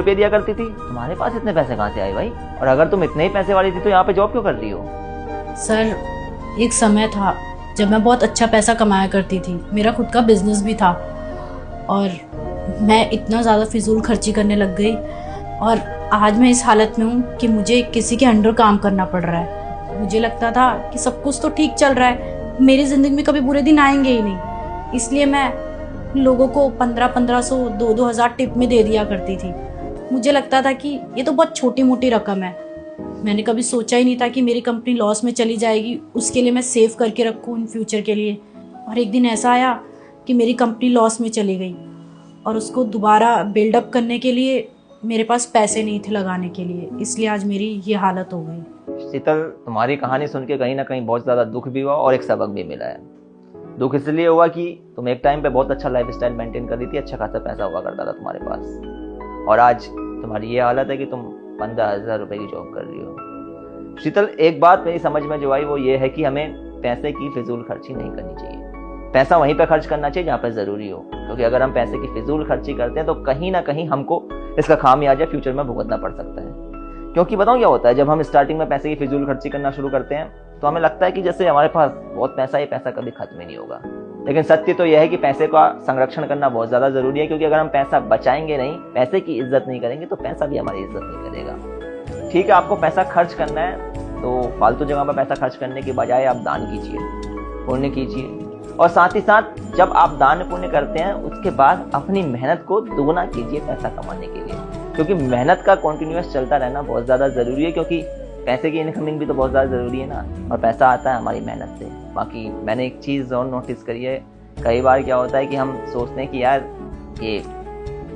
रुपये दिया करती थी, तुम्हारे पास इतने पैसे कहाँ से आए भाई? और अगर तुम इतने ही पैसे वाली थी तो यहाँ पे जॉब क्यों कर रही हो? सर, एक समय था जब मैं बहुत अच्छा पैसा कमाया करती थी, मेरा खुद का बिजनेस भी था और मैं इतना ज़्यादा फिजूल खर्ची करने लग गई और आज मैं इस हालत में हूँ कि मुझे किसी के अंडर काम करना पड़ रहा है। मुझे लगता था कि सब कुछ तो ठीक चल रहा है, मेरी ज़िंदगी में कभी बुरे दिन आएंगे ही नहीं, इसलिए मैं लोगों को 1500 2-2000 टिप में दे दिया करती थी। मुझे लगता था कि ये तो बहुत छोटी मोटी रकम है। मैंने कभी सोचा ही नहीं था कि मेरी कंपनी लॉस में चली जाएगी, उसके लिए मैं सेव करके रखूँ इन फ्यूचर के लिए। और एक दिन ऐसा आया कि मेरी कंपनी लॉस में चली गई और उसको दोबारा बिल्डअप करने के लिए मेरे पास पैसे नहीं थे लगाने के लिए, इसलिए आज मेरी ये हालत हो गई। शीतल, तुम्हारी कहानी सुन के कहीं ना कहीं बहुत ज़्यादा दुख भी हुआ और एक सबक भी मिला है। दुख इसलिए हुआ कि तुम एक टाइम पे बहुत अच्छा लाइफस्टाइल मेंटेन कर रही थी, अच्छा खासा पैसा हुआ करता था तुम्हारे पास, और आज तुम्हारी ये हालत है कि तुम 15,000 रुपये की जॉब कर रही हो। शीतल, एक बात मेरी समझ में जो आई वो ये है कि हमें पैसे की फिजूल खर्ची नहीं करनी चाहिए। पैसा वहीं पर खर्च करना चाहिए जहाँ पर ज़रूरी हो, क्योंकि अगर हम पैसे की फिजूल खर्ची करते हैं तो कहीं ना कहीं हमको इसका खामियाजा फ्यूचर में भुगतना पड़ सकता है। क्योंकि बताऊँ क्या होता है, जब हम स्टार्टिंग में पैसे की फिजूल खर्ची करना शुरू करते हैं तो हमें लगता है कि जैसे हमारे पास बहुत पैसा है, ये पैसा कभी खत्म ही नहीं होगा। लेकिन सत्य तो यह है कि पैसे का संरक्षण करना बहुत ज़्यादा ज़रूरी है, क्योंकि अगर हम पैसा बचाएंगे नहीं, पैसे की इज्जत नहीं करेंगे तो पैसा भी हमारी इज्जत नहीं करेगा। ठीक है, आपको पैसा खर्च करना है तो फालतू जगह पर पैसा खर्च करने के बजाय आप दान कीजिए, पुण्य कीजिए, और साथ ही साथ जब आप दान पुण्य करते हैं उसके बाद अपनी मेहनत को दुगना कीजिए पैसा कमाने के लिए, क्योंकि मेहनत का कंटिन्यूअस चलता रहना बहुत ज़्यादा ज़रूरी है, क्योंकि पैसे की इनकमिंग भी तो बहुत ज़्यादा ज़रूरी है ना, और पैसा आता है हमारी मेहनत से। बाकी मैंने एक चीज़ और नोटिस करी है, कई बार क्या होता है कि हम सोचते हैं कि यार ये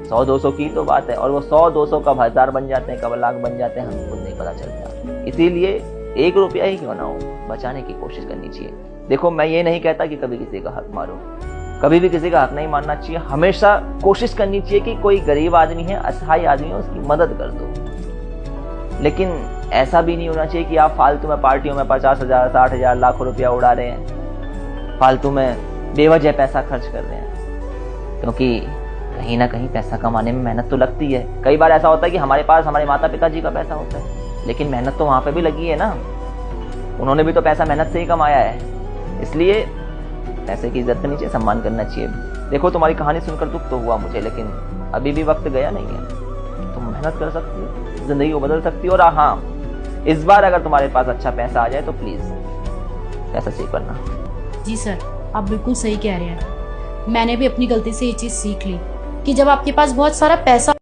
100-200 की तो बात है, और वो 100-200 कब 1000 बन जाते हैं, कब लाख बन जाते हैं, हमको खुद नहीं पता चलता। इसीलिए 1 रुपया ही क्यों ना हो, बचाने की कोशिश करनी चाहिए। देखो, मैं ये नहीं कहता कि कभी किसी का हक मारो, कभी भी किसी का हक नहीं मारना चाहिए। हमेशा कोशिश करनी चाहिए कि कोई गरीब आदमी है, असहाय आदमी है, उसकी मदद कर दो। लेकिन ऐसा भी नहीं होना चाहिए कि आप फालतू में पार्टियों में 50,000, 60,000, लाखों रुपया उड़ा रहे हैं, फालतू में बेवजह पैसा खर्च कर रहे हैं, क्योंकि कहीं ना कहीं पैसा कमाने में मेहनत तो लगती है। कई बार ऐसा होता है कि हमारे पास हमारे माता पिता जी का पैसा होता है, लेकिन मेहनत तो वहाँ पे भी लगी है ना, उन्होंने भी तो पैसा मेहनत से ही कमाया है। इसलिए पैसे की इज्जत करनी चाहिए, सम्मान करना चाहिए। देखो, तुम्हारी कहानी सुनकर दुख तो हुआ मुझे, लेकिन अभी भी वक्त गया नहीं है, तुम मेहनत कर सकती हो, जिंदगी को बदल सकती हो। और हाँ, इस बार अगर तुम्हारे पास अच्छा पैसा आ जाए तो प्लीज पैसा सेव करना। जी सर, आप बिल्कुल सही कह रहे हैं। मैंने भी अपनी गलती से ये चीज़ सीख ली कि जब आपके पास बहुत सारा पैसा